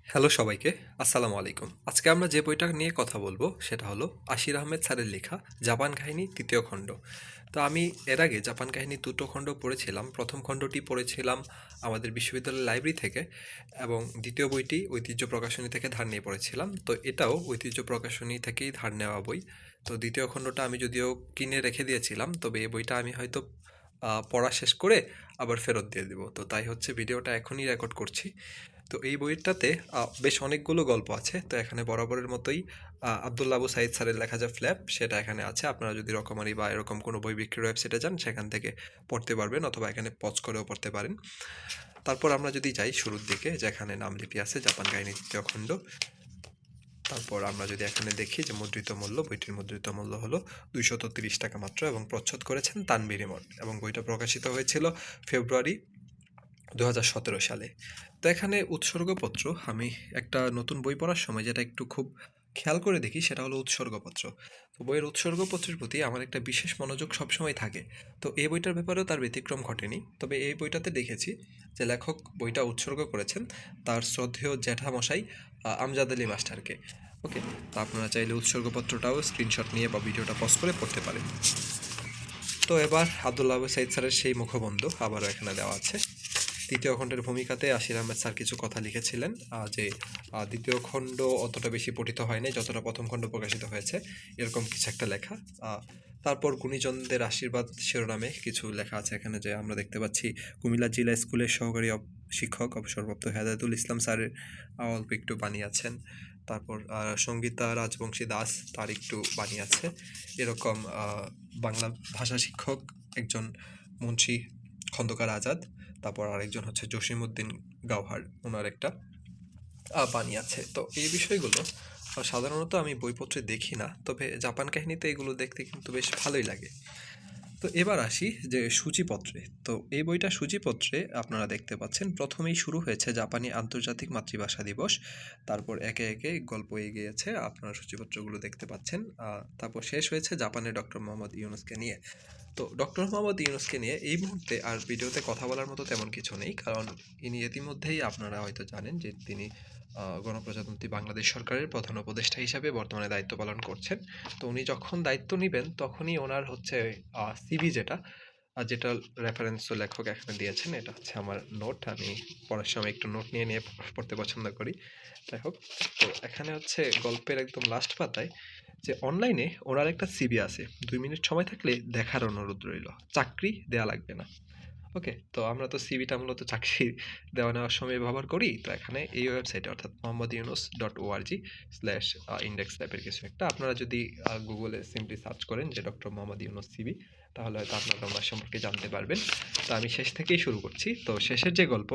Hello সবাইকে, আসসালামু আলাইকুম। আজকে আমরা যে বইটা নিয়ে কথা বলবো সেটা হলো আশির আহমেদ স্যারের লেখা জাপান কাহিনী ৩য় খণ্ড। তো আমি এর আগে জাপান কাহিনী ২টো খণ্ড পড়েছিলাম। প্রথম খণ্ডটি পড়েছিলাম আমাদের বিশ্ববিদ্যালয়ের লাইব্রেরি থেকে এবং দ্বিতীয় বইটি ঐতিহ্য প্রকাশনী থেকে ধার নিয়ে পড়েছিলাম। তো এটাও ঐতিহ্য প্রকাশনী থেকেই ধার নেওয়া বই। তো দ্বিতীয় খণ্ডটা আমি যদিও কিনে রেখে দিয়েছিলাম, তবে এই বইটা আমি হয়তো পড়া শেষ করে আবার ফেরত দিয়ে দেবো। তো তাই হচ্ছে ভিডিওটা এখনই রেকর্ড করছি। তো এই বইটাতে বেশ অনেকগুলো গল্প আছে। তো এখানে বরাবরের মতোই আব্দুল্লাহ আবু সাঈদ স্যারের লেখা যে ফ্ল্যাপ সেটা এখানে আছে। আপনারা যদি রকমারি বা এরকম কোনো বই বিক্রির ওয়েবসাইটে যান সেখান থেকে পড়তে পারবেন, অথবা এখানে পজ করেও পড়তে পারেন। তারপর আমরা যদি যাই শুরুর দিকে, যেখানে নামলিপি আছে জাপান কাহিনী ৩য় খণ্ড। তারপর আমরা যদি এখানে দেখি যে মুদ্রিত মূল্য, বইটির মুদ্রিত মূল্য হলো 230 টাকা মাত্র এবং প্রচ্ছদ করেছেন তানভীর ইমন এবং বইটা প্রকাশিত হয়েছিল ফেব্রুয়ারি 2017 সালে। তো এখানে উৎসর্গপত্র, আমি একটা নতুন বই পড়ার সময় যেটা একটু খুব খেয়াল করে দেখি সেটা হলো উৎসর্গপত্র। তো বইয়ের উৎসর্গপত্রের প্রতি আমার একটা বিশেষ মনোযোগ সবসময় থাকে। তো এই বইটার ব্যাপারেও তার ব্যতিক্রম ঘটেনি। তবে এই বইটাতে দেখেছি যে লেখক বইটা উৎসর্গ করেছেন তার শ্রদ্ধেয় জ্যাঠামশাই আমজাদ আলী মাস্টারকে। ওকে, তো আপনারা চাইলে উৎসর্গপত্রটাও স্ক্রিনশট নিয়ে বা ভিডিওটা পজ করে পড়তে পারেন। তো এবার আব্দুল্লাহ আবু সাঈদ স্যারের সেই মুখবন্ধ আবারও এখানে দেওয়া আছে। তৃতীয় খণ্ডের ভূমিকাতে আশির আহমেদ স্যার কিছু কথা লিখেছিলেন, যে দ্বিতীয় খণ্ড অতটা বেশি পঠিত হয়নি যতটা প্রথম খণ্ড প্রকাশিত হয়েছে, এরকম কিছু একটা লেখা। তারপর গুণীজনদের আশীর্বাদ শিরোনামে কিছু লেখা আছে এখানে, যে আমরা দেখতে পাচ্ছি কুমিল্লা জেলা স্কুলের সহকারী শিক্ষক অবসরপ্রাপ্ত হেদায়েতুল ইসলাম স্যারের অল্প একটু বাণী আছেন। তারপর সঙ্গীতা রাজবংশী দাস, তার একটু বাণী আছে। এরকম বাংলা ভাষা শিক্ষক একজন মুন্সি খন্দকার আজাদ, তারপর আরেকজন হচ্ছে জসিমউদ্দিন গাওহার, ওনার একটা বাণী আছে। তো এই বিষয়গুলো সাধারণত আমি বইপত্রে দেখি না, তবে জাপান কাহিনীতে এগুলো দেখতে কিন্তু বেশ ভালোই লাগে। তো এবার আসি যে সূচিপত্রে। তো এই বইটা সূচিপত্রে আপনারা দেখতে পাচ্ছেন প্রথমেই শুরু হয়েছে জাপানি আন্তর্জাতিক মাতৃভাষা দিবস, তারপর একে একে গল্প এগিয়েছে, আপনারা সূচিপত্রগুলো দেখতে পাচ্ছেন। তারপর শেষ হয়েছে জাপানের ডক্টর মোহাম্মদ ইউনূসকে নিয়ে। তো ডক্টর মোহাম্মদ ইউনূসকে নিয়ে এই মুহূর্তে আর ভিডিওতে কথা বলার মতো তেমন কিছু নেই, কারণ ইনি ইতিমধ্যেই আপনারা হয়তো জানেন যে তিনি গণপ্রজাতন্ত্রী বাংলাদেশ সরকারের প্রধান উপদেষ্টা হিসাবে বর্তমানে দায়িত্ব পালন করছেন। তো উনি যখন দায়িত্ব নেবেন তখনই ওনার হচ্ছে সিভি যেটা, যেটা রেফারেন্স লেখক এখানে দিয়েছেন, এটা হচ্ছে আমার নোট। আমি পড়ার সময় একটু নোট নিয়ে নিয়ে পড়তে পছন্দ করি। যাই হোক, তো এখানে হচ্ছে গল্পের একদম লাস্ট পাতায় যে অনলাইনে ওনার একটা সিভি আছে, 2 মিনিট সময় থাকলে দেখার অনুরোধ রইল, চাকরি দেয়া লাগবে না। ওকে, তো আমরা তো সিভিটা মূলত চাকরি দেওয়া নেওয়ার সময় ব্যবহার করি। তো এখানে এই ওয়েবসাইটে, অর্থাৎ mohammadiunus.org/index টাইপের কিছু একটা, আপনারা যদি গুগলে সিম্পলি সার্চ করেন যে ডক্টর মোহাম্মদ ইউনুস সিভি, তাহলে হয়তো আপনারা ওনার সম্পর্কে জানতে পারবেন। তো আমি শেষ থেকেই শুরু করছি। তো শেষের যে গল্প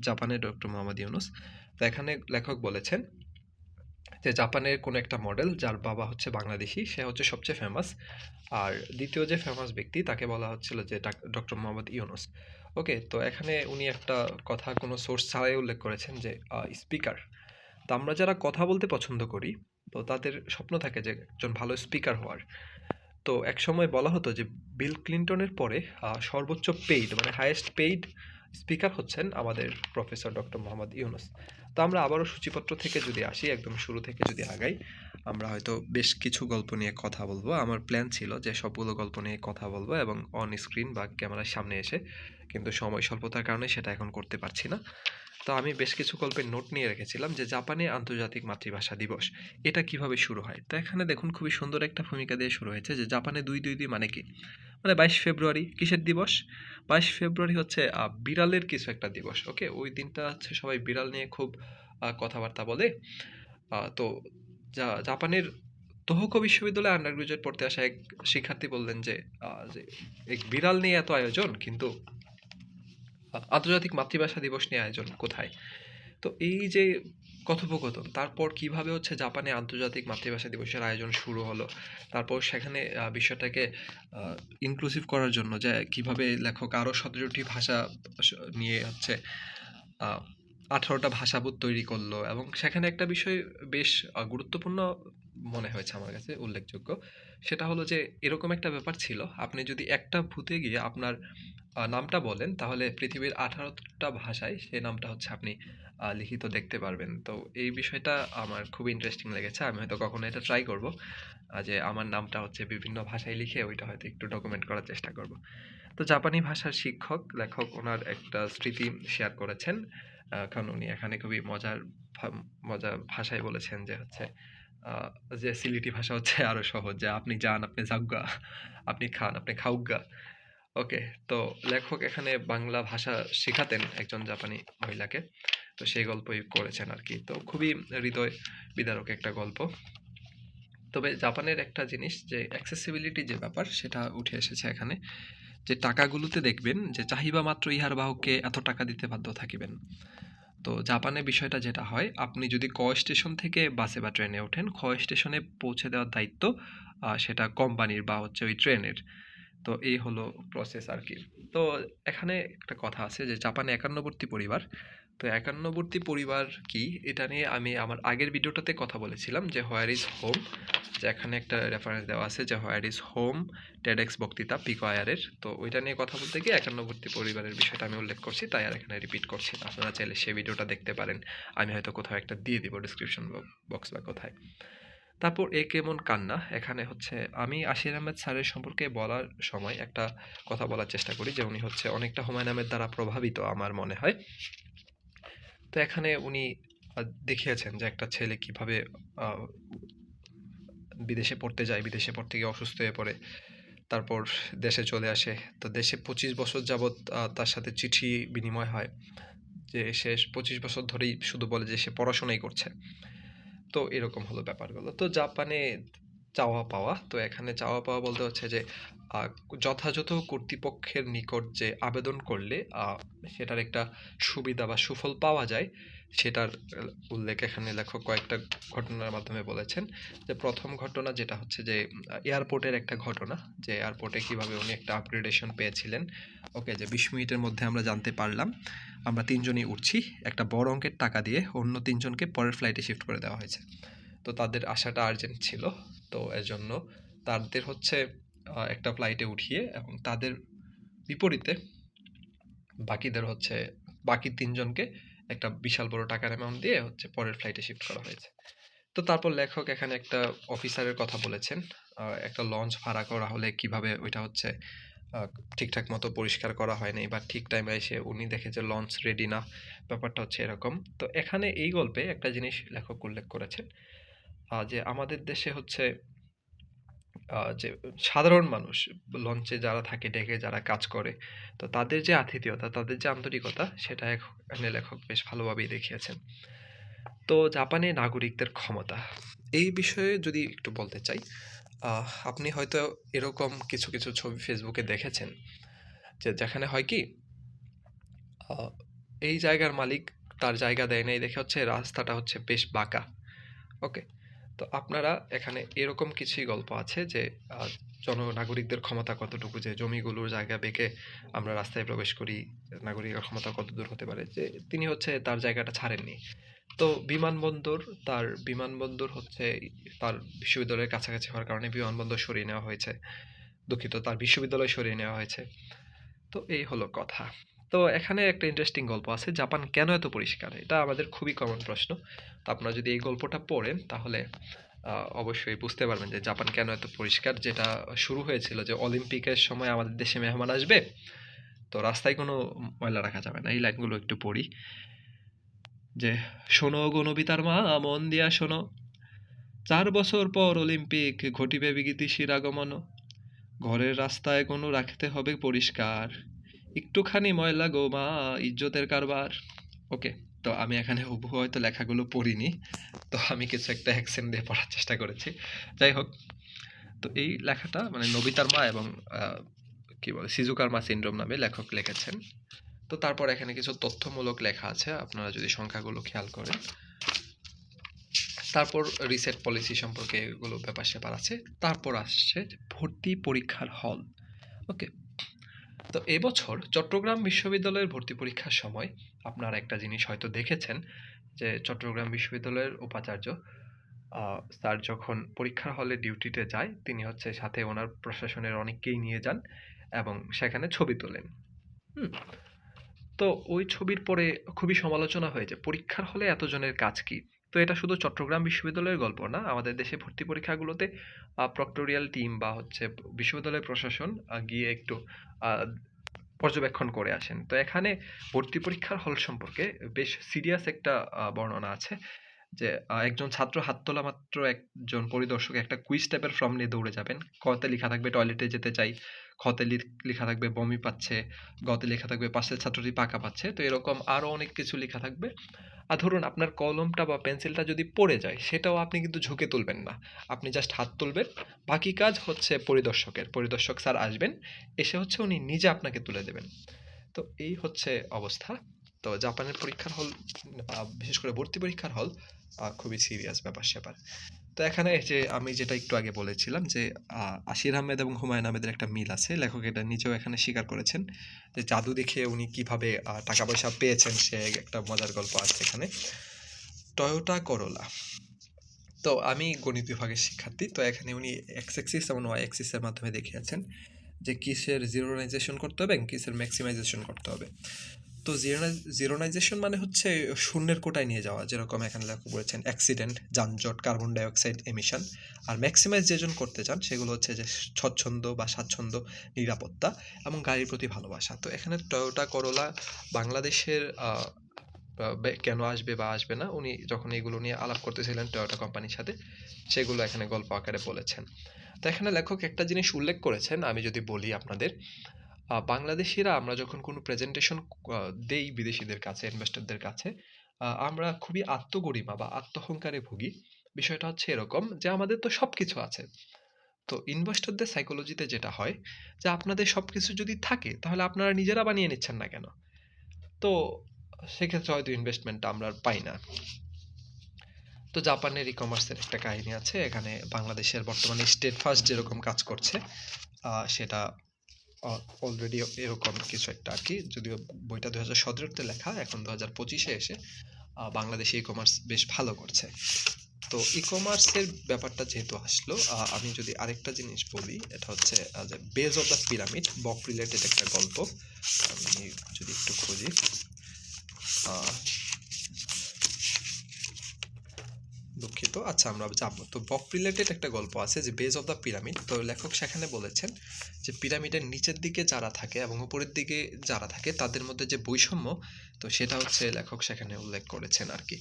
জাপানের ডক্টর মোহাম্মদ ইউনুস, তো এখানে লেখক বলেছেন যে জাপানের কোনো একটা মডেল যার বাবা হচ্ছে বাংলাদেশি, সে হচ্ছে সবচেয়ে ফেমাস। আর দ্বিতীয় যে ফেমাস ব্যক্তি তাকে বলা হচ্ছিল যে ডক্টর মোহাম্মদ ইউনুস। ওকে, তো এখানে উনি একটা কথা কোনো সোর্স ছাড়াই উল্লেখ করেছেন যে স্পিকার। তো আমরা যারা কথা বলতে পছন্দ করি, তো তাদের স্বপ্ন থাকে যে একজন ভালো স্পিকার হওয়ার। তো এক সময় বলা হতো যে বিল ক্লিনটনের পরে সর্বোচ্চ পেইড, মানে হাইয়েস্ট পেইড স্পিকার হচ্ছেন আমাদের প্রফেসর ডক্টর মোহাম্মদ ইউনুস। তো আমরা আবারও সূচিপত্র থেকে যদি আসি, একদম শুরু থেকে যদি আগাই, আমরা হয়তো বেশ কিছু গল্প নিয়ে কথা বলবো। আমার প্ল্যান ছিল যে সবগুলো গল্প নিয়ে কথা বলবো এবং অন স্ক্রিন বা ক্যামেরার সামনে এসে, কিন্তু সময় স্বল্পতার কারণে সেটা এখন করতে পারছি না। তো আমি বেশ কিছু গল্পের নোট নিয়ে রেখেছিলাম যে জাপানে আন্তর্জাতিক মাতৃভাষা দিবস এটা কিভাবে শুরু হয়। তো এখানে দেখুন খুবই সুন্দর একটা ভূমিকা দিয়ে শুরু হয়েছে যে জাপানে 2-2-2 মানে কি, মানে 22 ফেব্রুয়ারি কিসের দিবস? 22 ফেব্রুয়ারি হচ্ছে বিড়ালের কিছু একটা দিবস। ওকে, ওই দিনটা হচ্ছে সবাই বিড়াল নিয়ে খুব কথাবার্তা বলে। তো জাপানের তোহোকো বিশ্ববিদ্যালয়ে আন্ডার গ্রাজুয়েট পড়তে আসা এক শিক্ষার্থী বললেন যে এক বিড়াল নিয়ে এত আয়োজন, কিন্তু আন্তর্জাতিক মাতৃভাষা দিবস নিয়ে আয়োজন কোথায়? তো এই যে কথোপকথন, তারপর কিভাবে হচ্ছে জাপানে আন্তর্জাতিক মাতৃভাষা দিবসের আয়োজন শুরু হলো, তারপর সেখানে বিষয়টাকে ইনক্লুসিভ করার জন্য যে কিভাবে লেখক আরও 17টি ভাষা নিয়ে হচ্ছে 18টা ভাষাবোধ তৈরি করলো, এবং সেখানে একটা বিষয় বেশ গুরুত্বপূর্ণ মনে হয়েছে আমার কাছে, উল্লেখযোগ্য। সেটা হলো যে এরকম একটা ব্যাপার ছিল, আপনি যদি একটা ভূতে গিয়ে আপনার নামটা বলেন তাহলে পৃথিবীর 18টা ভাষায় সেই নামটা হচ্ছে আপনি লিখিত দেখতে পারবেন। তো এই বিষয়টা আমার খুব ইন্টারেস্টিং লেগেছে। আমি হয়তো কখনো এটা ট্রাই করব। যে আমার নামটা হচ্ছে বিভিন্ন ভাষায় লিখে ওইটা হয়তো একটু ডকুমেন্ট করার চেষ্টা করব। তো জাপানি ভাষার শিক্ষক, লেখক ওনার একটা স্মৃতি শেয়ার করেছেন। কারণ উনি এখানে খুবই মজার ভাষায় বলেছেন যে হচ্ছে আ যে সিলেটি ভাষা হচ্ছে আরো সহজ। যে আপনি যান, আপনি যাউগা, আপনি খান, আপনি খাউগা। ওকে। তো লেখক এখানে বাংলা ভাষা শেখাতেন একজন জাপানি মহিলাকে। তো সেই গল্পই করেছেন আরকি। তো খুবই হৃদয় বিদারক একটা গল্প। তবে জাপানের একটা জিনিস যে accessibility যে ব্যাপার সেটা উঠে এসেছে এখানে। যে টাকাগুলোতে দেখবেন যে চাহিবা মাত্র ইহার বাহককে এত টাকা দিতে বাধ্য থাকিবেন। তো জাপানে বিষয়টা যেটা হয়, আপনি যদি ক স্টেশন থেকে বাসে বা ট্রেনে ওঠেন, খ স্টেশনে পৌঁছে দেওয়ার দায়িত্ব সেটা কোম্পানির বা হচ্ছে ওই ট্রেনের। তো এই হলো প্রসেস আরকি। তো এখানে একটা কথা আছে যে জাপানে একান্নবর্তী পরিবার। তো একান্নবর্তী পরিবার কি? এটা নিয়ে আমি আমার আগের ভিডিওটাতে কথা বলেছিলাম যে হোয়ার ইজ হোম? যে এখানে একটা রেফারেন্স দেওয়া আছে যে হোয়ার ইজ হোম? টেডএক্স বক্তৃতা পিকো আয়ারের। তো ওইটা নিয়ে কথা বলতে গিয়ে একান্নবর্তী পরিবারের বিষয়টা আমি উল্লেখ করছি, তাই আর এখানে রিপিট করছি না। আপনারা চাইলে সেই ভিডিওটা দেখতে পারেন। আমি হয়তো কোথাও একটা দিয়ে দিব ডেসক্রিপশন বক্স বা কোথায়। তারপর এ কেমন কান্না, এখানে হচ্ছে আমি আশির আহমেদ স্যারের সম্পর্কে বলার সময় একটা কথা বলার চেষ্টা করি যে উনি হচ্ছে অনেকটা হুমায়ুন আহমেদ দ্বারা প্রভাবিত আমার মনে হয়। তো এখানে উনি দেখিয়েছেন যে একটা ছেলে কিভাবে আহ, বিদেশে পড়তে যায়, বিদেশে পড়তে গিয়ে অসুস্থ হয়ে পড়ে, তারপর দেশে চলে আসে। তো দেশে 25 বছর যাবৎ তার সাথে চিঠি বিনিময় হয়, যে সে 25 বছর ধরেই শুধু বলে যে সে পড়াশোনাই করছে। তো এরকম হলো ব্যাপারগুলো। তো জাপানে চাওয়া পাওয়া, তো এখানে চাওয়া পাওয়া বলতে হচ্ছে যে আহ, যথাযথ কর্তৃপক্ষের নিকট যে আবেদন করলে সেটার একটা সুবিধা বা সুফল পাওয়া যায়, সেটার উল্লেখ এখানে লেখক কয়েকটা ঘটনার মাধ্যমে বলেছেন। যে প্রথম ঘটনা যেটা হচ্ছে যে এয়ারপোর্টের একটা ঘটনা, যে এয়ারপোর্টে কিভাবে উনি একটা আপগ্রেডেশন পেয়েছিলেন। ওকে, যে 20 মিনিটের মধ্যে আমরা জানতে পারলাম আমরা তিনজনই উঠছি, একটা বড় অঙ্কের টাকা দিয়ে অন্য তিনজনকে পরের ফ্লাইটে শিফট করে দেওয়া হয়েছে। তো তাদের আসাটা আর্জেন্ট ছিল, তো এজন্য তাদের হচ্ছে একটা ফ্লাইটে উঠিয়ে এবং তাদের বিপরীতে বাকিদের হচ্ছে বাকি তিনজনকে একটা বিশাল বড় টাকার অ্যামাউন্ট দিয়ে হচ্ছে পরের ফ্লাইটে শিফট করা হয়েছে। তো তারপর লেখক এখানে একটা অফিসারের কথা বলেছেন, একটা লঞ্চ ভাড়া করা হলে কিভাবে ওইটা হচ্ছে ঠিকঠাক মতো পরিষ্কার করা হয়নি বা ঠিক টাইমে এসে উনি দেখে যে লঞ্চ রেডি না, ব্যাপারটা হচ্ছে এরকম। তো এখানে এই গল্পে একটা জিনিস লেখক উল্লেখ করেছেন, যে আমাদের দেশে হচ্ছে যে সাধারণ মানুষ লঞ্চে যারা থাকে, ডেকে যারা কাজ করে, তো তাদের যে আতিথেয়তা, তাদের যে আন্তরিকতা, সেটা এখানে লেখক বেশ ভালোভাবেই দেখিয়েছেন। তো জাপানে নাগরিকদের ক্ষমতা, এই বিষয়ে যদি একটু বলতে চাই, আপনি হয়তো এরকম কিছু কিছু ছবি ফেসবুকে দেখেছেন যে যেখানে হয় কি, আহ, এই জায়গার মালিক তার জায়গা দেয় নাই দেখে হচ্ছে রাস্তাটা হচ্ছে বেশ বাঁকা। ওকে। তো আপনারা এখানে এরকম কিছুই গল্প আছে যে নাগরিকদের ক্ষমতা কতটুকু, যে জমিগুলোর জায়গা বেঁকে আমরা রাস্তায় প্রবেশ করি, নাগরিকের ক্ষমতা কত দূর হতে পারে, যে তিনি হচ্ছে তার জায়গাটা ছাড়েননি। তো বিমানবন্দর হচ্ছে তার বিশ্ববিদ্যালয়ের কাছাকাছি হওয়ার কারণে বিমানবন্দর সরিয়ে নেওয়া হয়েছে, দুঃখিত, তার বিশ্ববিদ্যালয় সরিয়ে নেওয়া হয়েছে। তো এই হলো কথা। তো এখানে একটা ইন্টারেস্টিং গল্প আছে, জাপান কেন এত পরিষ্কার, এটা আমাদের খুবই কমন প্রশ্ন। তো আপনারা যদি এই গল্পটা পড়েন তাহলে অবশ্যই বুঝতে পারবেন যে জাপান কেন এত পরিষ্কার। যেটা শুরু হয়েছিল যে অলিম্পিকের সময় আমাদের দেশে মেহমান আসবে, তো রাস্তায় কোনো ময়লা রাখা যাবে না। এই লাইনগুলো একটু পড়ি, যে শোনো গো নবিতার মা, মন দিয়া শোনো, 4 বছর পর অলিম্পিক ঘটিবে বিদেশির আগমন, ঘরের রাস্তায় কোনো রাখতে হবে পরিষ্কার, একটুখানি ময়লা গো মা, ইজ্জতের কারবার। ওকে। তো আমি এখানে হুবহু হয়তো লেখাগুলো পড়িনি, তো আমি কিছু একটা অ্যাকসেন্ট দিয়ে পড়ার চেষ্টা করেছি। যাই হোক, তো এই লেখাটা মানে নবিতার মা এবং কি বলে সিজুকার মা সিনড্রোম নামে লেখক লিখেছেন। তো তারপর এখানে কিছু তথ্যমূলক লেখা আছে, আপনারা যদি সংখ্যাগুলো খেয়াল করেন। তারপর রিসেট পলিসি সম্পর্কে এগুলো ব্যাপার স্যাপার আছে। তারপর আসছে ভর্তি পরীক্ষার হল। ওকে। তো এবছর চট্টগ্রাম বিশ্ববিদ্যালয়ের ভর্তি পরীক্ষার সময় আপনারা একটা জিনিস হয়তো দেখেছেন, যে চট্টগ্রাম বিশ্ববিদ্যালয়ের উপাচার্য স্যার যখন পরীক্ষার হলে ডিউটিতে যায়, তিনি হচ্ছে সাথে ওনার প্রশাসনের অনেককেই নিয়ে যান এবং সেখানে ছবি তোলেন। হুম? তো ওই ছবির পরে খুবই সমালোচনা হয়েছে পরীক্ষার হলে এতজনের কাজ কি। তো এটা শুধু চট্টগ্রাম বিশ্ববিদ্যালয়ের গল্প না, আমাদের দেশে ভর্তি পরীক্ষাগুলোতে প্রক্টোরিয়াল টিম বা হচ্ছে বিশ্ববিদ্যালয় প্রশাসন গিয়ে একটু আহ, পর্যবেক্ষণ করে আসেন। তো এখানে ভর্তি পরীক্ষার হল সম্পর্কে বেশ সিরিয়াস একটা বর্ণনা আছে যে একজন ছাত্র হাত তোলা মাত্র একজন পরিদর্শক একটা কুইজ টাইপের ফর্ম নিয়ে দৌড়ে যাবেন। কতে লেখা থাকবে টয়লেটে যেতে চাই, খতে লেখা থাকবে বমি পাচ্ছে, গতে লেখা থাকবে পাশের ছাত্রটি পাকা পাচ্ছে। তো এরকম আরো অনেক কিছু লেখা থাকবে। আর ধরুন আপনার কলমটা বা পেন্সিলটা যদি পড়ে যায় সেটাও আপনি কিন্তু ঝুঁকে তুলবেন না, আপনি জাস্ট হাত তুলবেন। বাকি কাজ হচ্ছে পরিদর্শকের, পরিদর্শক স্যার আসবেন, এসে হচ্ছে উনি নিজে আপনাকে তুলে দেবেন। তো এই হচ্ছে অবস্থা। তো জাপানের পরীক্ষার হল, বিশেষ করে ভর্তি পরীক্ষার হল খুবই সিরিয়াস ব্যাপার-স্যাপার। তো এখানে যে আমি যেটা একটু আগে বলেছিলাম যে আশির আহমেদ এবং হুমায়ুন আহমেদের একটা মিল আছে। লেখক এটা নিজেও এখানে স্বীকার করেছেন যে জাদু দেখে উনি কিভাবে টাকা-পয়সা পেয়েছেন সে একটা মজার গল্প আছে এখানে। টয়োটা করোলা। তো আমি গণিত বিভাগের শিক্ষার্থী। তো এখানে উনি এক্স অ্যাক্সিস এবং ওয়াই অ্যাক্সিস এর মাধ্যমে দেখিয়েছেন যে কিসের জিরোনাইজেশন করতে হবে এবং কিসের ম্যাক্সিমাইজেশন করতে হবে। তো জিরোনাইজেশন মানে হচ্ছে শূন্যের কোটায় নিয়ে যাওয়া, যেরকম এখানে লেখক বলেছেন অ্যাক্সিডেন্ট, যানজট, কার্বন ডাইঅক্সাইড এমিশন। আর ম্যাক্সিমাইজেশন করতে চান সেগুলো হচ্ছে যে স্বচ্ছন্দ বা স্বাচ্ছন্দ্য, নিরাপত্তা এবং গাড়ির প্রতি ভালোবাসা। তো এখানে টয়োটা করোলা বাংলাদেশের কেন আসবে বা আসবে না, উনি যখন এগুলো নিয়ে আলাপ করতেছিলেন টয়োটা কোম্পানির সাথে, সেগুলো এখানে গল্প আকারে বলেছেন। তো এখানে লেখক একটা জিনিস উল্লেখ করেছেন, আমি যদি বলি আপনাদের, বাংলাদেশিরা আমরা যখন কোনো প্রেজেন্টেশন দেই বিদেশিদের কাছে, ইনভেস্টরদের কাছে, আমরা খুবই আত্মগরিমা বা আত্মহংকারে ভুগি। বিষয়টা হচ্ছে এরকম যে আমাদের তো সবকিছু আছে। তো ইনভেস্টরদের সাইকোলজিতে যেটা হয় যে আপনাদের সবকিছু যদি থাকে তাহলে আপনারা নিজেরা বানিয়ে নিচ্ছেন না কেন? তো সেক্ষেত্রে হয়তো ইনভেস্টমেন্টটা আমরা আর পাই না। তো জাপানের ই কমার্সের একটা কাহিনী আছে এখানে, বাংলাদেশের বর্তমানে স্টেট ফার্স্ট যেরকম কাজ করছে সেটা অলরেডি এরকম কিছু একটা আর কি। যদিও বইটা 2017-তে লেখা, এখন 2025-এ এসে বাংলাদেশে ই কমার্স বেশ ভালো করছে। তো ই কমার্সের ব্যাপারটা যেহেতু আসলো, আমি যদি আরেকটা জিনিস বলি, এটা হচ্ছে যে বেজ অফ দ্য পিরামিড, বক রিলেটেড একটা গল্প। আমি যদি একটু খুঁজি, দুঃখিত, আচ্ছা আমরা যাবো। তো বক রিলেটেড একটা গল্প আছে যে বেজ অফ দ্য পিরামিড। তো লেখক সেখানে বলেছেন যে পিরামিডের নিচের দিকে যারা থাকে এবং উপরের দিকে যারা থাকে তাদের মধ্যে যে বৈষম্য, তো সেটা হচ্ছে লেখক সেখানে উল্লেখ করেছেন আর কি।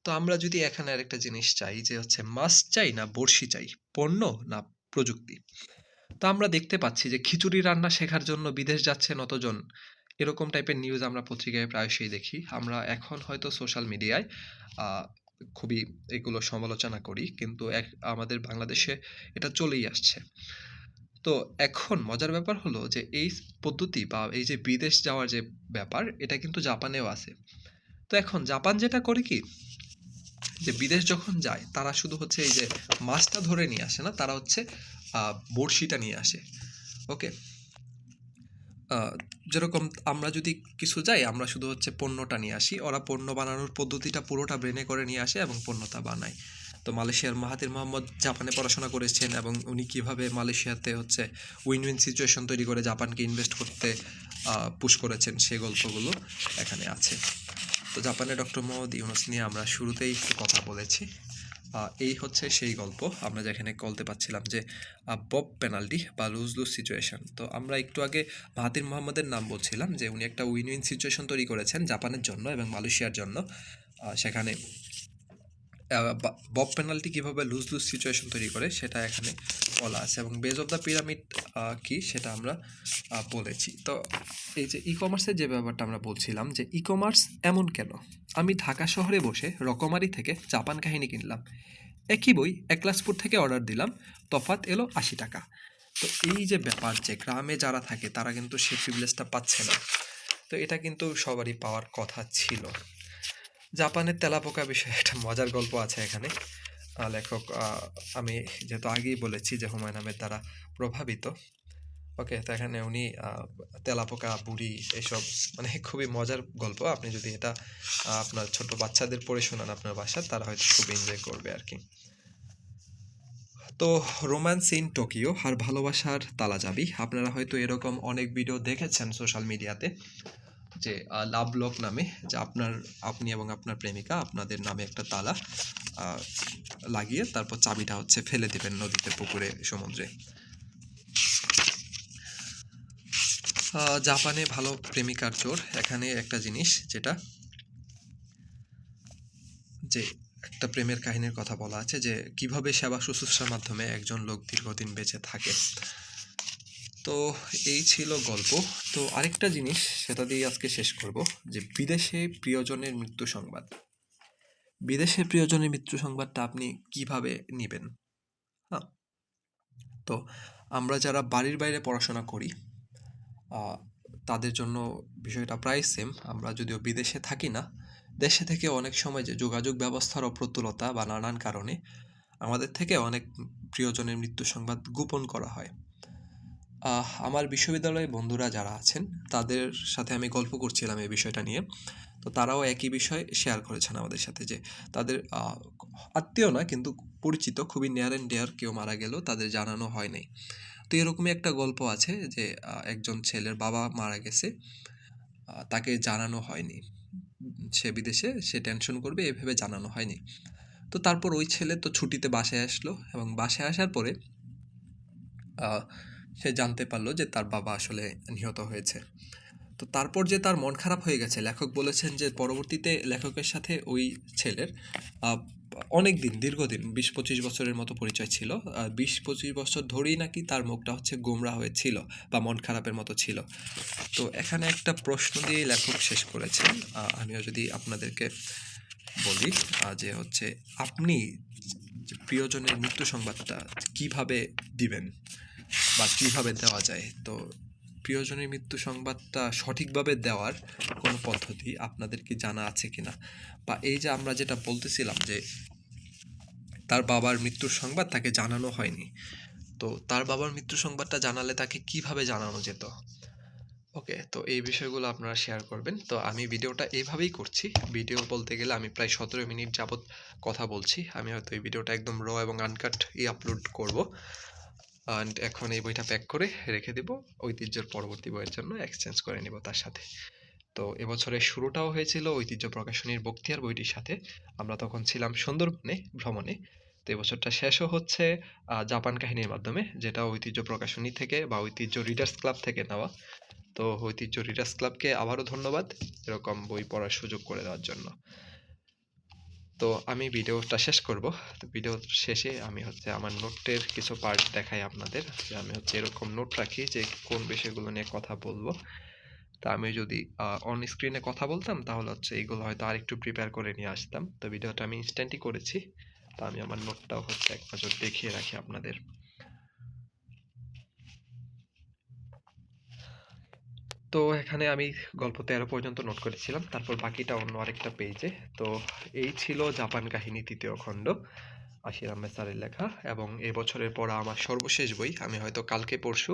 তো আমরা যদি এখানে আরেকটা জিনিস চাই যে হচ্ছে মাছ চাই না বড়শি চাই, পণ্য না প্রযুক্তি। তো আমরা দেখতে পাচ্ছি যে খিচুড়ি রান্না শেখার জন্য বিদেশ যাচ্ছেন অতজন, এরকম টাইপের নিউজ আমরা পত্রিকায় প্রায়শই দেখি। আমরা এখন হয়তো সোশ্যাল মিডিয়ায় আহ, খুবই এগুলো সমালোচনা করি, কিন্তু আমাদের বাংলাদেশে এটা চলেই আসছে। তো এখন মজার ব্যাপার হলো যে এই পদ্ধতি বা এই যে বিদেশ যাওয়ার যে ব্যাপার, এটা কিন্তু জাপানেও আছে। তো এখন জাপান যেটা করে কি, যে বিদেশ যখন যায় তারা শুধু হচ্ছে এই যে মাছটা ধরে নিয়ে আসে না, তারা হচ্ছে বড়শিটা নিয়ে আসে। ওকে, যেরকম আমরা যদি কিছু যাই আমরা শুধু হচ্ছে পণ্যটা নিয়ে আসি, ওরা পণ্য বানানোর পদ্ধতিটা পুরোটা ব্রেনে করে নিয়ে আসে এবং পণ্যটা বানায়। তো মালয়েশিয়ার মাহাথির মোহাম্মদ জাপানে পড়াশোনা করেছেন এবং উনি কিভাবে মালয়েশিয়াতে হচ্ছে উইন উইন সিচুয়েশন তৈরি করে জাপানকে ইনভেস্ট করতে পুশ করেছেন, সেই গল্পগুলো এখানে আছে। তো জাপানে ডক্টর মোহাম্মদ ইউনুস নিয়ে আমরা শুরুতেই একটু কথা বলেছি। এই হচ্ছে সেই গল্প আমরা যেখানে বলতে পাচ্ছিলাম যে বব পেনাল্টি বা লুজ লুজ সিচুয়েশন। তো আমরা একটু আগে মাহাথির মোহাম্মদের নাম বলছিলাম যে উনি একটা উইন উইন সিচুয়েশন তৈরি করেছেন জাপানের জন্য এবং মালয়েশিয়ার জন্য। সেখানে বব পেনাল্টি কীভাবে লুজ লুজ সিচুয়েশন তৈরি করে সেটা এখানে বলা আছে, এবং বেজ অফ দ্য পিরামিড কি সেটা আমরা বলেছি। তো এই যে ই কমার্সের যে ব্যাপারটা আমরা বলছিলাম যে ই কমার্স এমন কেন, আমি ঢাকা শহরে বসে রকমারি থেকে জাপান কাহিনী কিনলাম, একই বই একলাসপুর থেকে অর্ডার দিলাম, তফাৎ এলো 80 টাকা। তো এই যে ব্যাপার যে গ্রামে যারা থাকে তারা কিন্তু সে প্রিভিলেজটা পাচ্ছে না, তো এটা কিন্তু সবারই পাওয়ার কথা ছিল। জাপানের তেলাপোকা বিষয়ে একটা মজার গল্প আছে এখানে। লেখক, আমি যেহেতু আগেই বলেছি যে হুমায়ুন আহমেদ দ্বারা প্রভাবিত। ওকে, তো এখানে উনি তেলাপোকা বুড়ি এসব, মানে খুবই মজার গল্প। আপনি যদি এটা আপনার ছোট বাচ্চাদের পড়ে শোনান আপনার বাসার, তারা হয়তো খুব এনজয় করবে আর কি। তো রোম্যান্স ইন টোকিও আর ভালোবাসার তালাচাবি, আপনারা হয়তো এরকম অনেক ভিডিও দেখেছেন সোশ্যাল মিডিয়াতে, যে লাভ লক নামে, যে আপনি এবং আপনার প্রেমিকা আপনাদের নামে একটা তালা আহ, লাগিয়ে তারপর চাবিটা হচ্ছে ফেলে দিবেন নদীতে, পুকুরে, সমুদ্রে। জাপানে ভালো প্রেমিকার জোর। এখানে একটা জিনিস যেটা, যে একটা প্রেমের কাহিনীর কথা বলা আছে, যে কিভাবে সেবা শুশ্রূষার মাধ্যমে একজন লোক দীর্ঘদিন বেঁচে থাকে। তো এই ছিল গল্প। তো আরেকটা জিনিস, সেটা দিয়ে আজকে শেষ করব, যে বিদেশে প্রিয়জনের মৃত্যু সংবাদ। বিদেশে প্রিয়জনের মৃত্যু সংবাদটা আপনি কিভাবে নেবেন? হ্যাঁ, তো আমরা যারা বাড়ির বাইরে পড়াশোনা করি, আহ, তাদের জন্য বিষয়টা প্রায় সেম। আমরা যদিও বিদেশে থাকি না, দেশে থেকে অনেক সময় যে যোগাযোগ ব্যবস্থার অপ্রতুলতা বা নানান কারণে আমাদের থেকে অনেক প্রিয়জনের মৃত্যু সংবাদ গোপন করা হয়। আমার বিশ্ববিদ্যালয়ে বন্ধুরা যারা আছেন, তাদের সাথে আমি গল্প করছিলাম এই বিষয়টা নিয়ে। তো তারাও একই বিষয় শেয়ার করেছেন আমাদের সাথে, যে তাদের আত্মীয় না কিন্তু পরিচিত, খুবই নিয়ার অ্যান্ড ডিয়ার কেউ মারা গেলেও তাদের জানানো হয় নাই। তো এরকমই একটা গল্প আছে, যে একজন ছেলের বাবা মারা গেছে, তাকে জানানো হয়নি। সে বিদেশে, সে টেনশন করবে এভাবে জানানো হয়নি। তো তারপর ওই ছেলে তো ছুটিতে বাসায় আসলো, এবং বাসায় আসার পরে আহ, সে জানতে পারলো যে তার বাবা আসলে নিহত হয়েছে। তো তারপর যে তার মন খারাপ হয়ে গেছে, লেখক বলেছেন যে পরবর্তীতে লেখকের সাথে ওই ছেলের আহ, অনেক দিন, দীর্ঘদিন 20-25 বছরের মতো পরিচয় ছিল। 20-25 বছর ধরেই নাকি তার মুখটা হচ্ছে গোমড়া হয়েছিল বা মন খারাপের মতো ছিল। তো এখানে একটা প্রশ্ন দিয়ে লেখক শেষ করেছেন। আমিও যদি আপনাদেরকে বলি, যে হচ্ছে আপনি যে প্রিয়জনের মৃত্যু সংবাদটা কিভাবে দিবেন বা কিভাবে দেওয়া যায়। তো প্রিয়জনের মৃত্যু সংবাদটা সঠিকভাবে দেওয়ার কোনো পদ্ধতি আপনাদের কি জানা আছে কিনা, বা এই যে আমরা যেটা বলতেছিলাম, যে তার বাবার মৃত্যুর সংবাদ তাকে জানানো হয়নি, তো তার বাবার মৃত্যু সংবাদটা জানালে তাকে কিভাবে জানানো যেত। ওকে, তো এই বিষয়গুলো আপনারা শেয়ার করবেন। তো আমি ভিডিওটা এইভাবেই করছি। ভিডিও বলতে গেলে আমি প্রায় 17 মিনিট যাবত কথা বলছি। আমি হয়তো এই ভিডিওটা একদম র এবং আনকাট আপলোড করব। অ্যান্ড এখন এই বইটা প্যাক করে রেখে দেব, ঐতিহ্যের পরবর্তী বইয়ের জন্য এক্সচেঞ্জ করে নিব তার সাথে। তো এবছরের শুরুটাও হয়েছিল ঐতিহ্য প্রকাশনীর বখতিয়ার বইটির সাথে। আমরা তখন ছিলাম সুন্দরবনে ভ্রমণে। তো এবছরটা শেষও হচ্ছে জাপান কাহিনীর মাধ্যমে, যেটা ঐতিহ্য প্রকাশনী থেকে বা ঐতিহ্য রিডার্স ক্লাব থেকে নেওয়া। তো ঐতিহ্য রিডার্স ক্লাবকে আবারও ধন্যবাদ এরকম বই পড়ার সুযোগ করে দেওয়ার জন্য। তো আমি ভিডিওটা শেষ করব। তো ভিডিও শেষে আমি হচ্ছে আমার নোটের কিছু পার্ট দেখাই আপনাদের, যে আমি হচ্ছে এরকম নোট রাখি যে কোন বিষয়গুলো নিয়ে কথা বলবো। তা আমি যদি অন স্ক্রিনে কথা বলতাম তাহলে হচ্ছে এইগুলো হয়তো আরেকটু প্রিপেয়ার করে নিয়ে আসতাম। তো ভিডিওটা আমি ইনস্ট্যান্টই করেছি। তো আমি আমার নোটটাও হচ্ছে এক নজর দেখিয়ে রাখি আপনাদের। তো এখানে আমি গল্প 13 পর্যন্ত নোট করেছিলাম, তারপর বাকিটা অন্য আরেকটা পেজে। তো এই ছিল জাপান কাহিনী 3য় খণ্ড, আশির আহমেদ স্যারের লেখা, এবং এবছরের পড়া আমার সর্বশেষ বই। আমি হয়তো কালকে পরশু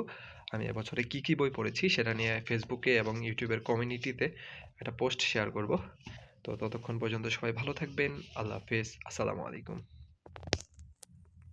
আমি এবছরে কি কি বই পড়েছি সেটা নিয়ে ফেসবুকে এবং ইউটিউবের কমিউনিটিতে একটা পোস্ট শেয়ার করব। তো ততক্ষণ পর্যন্ত সবাই ভালো থাকবেন। আল্লাহ হাফেজ, আসসালামু আলাইকুম।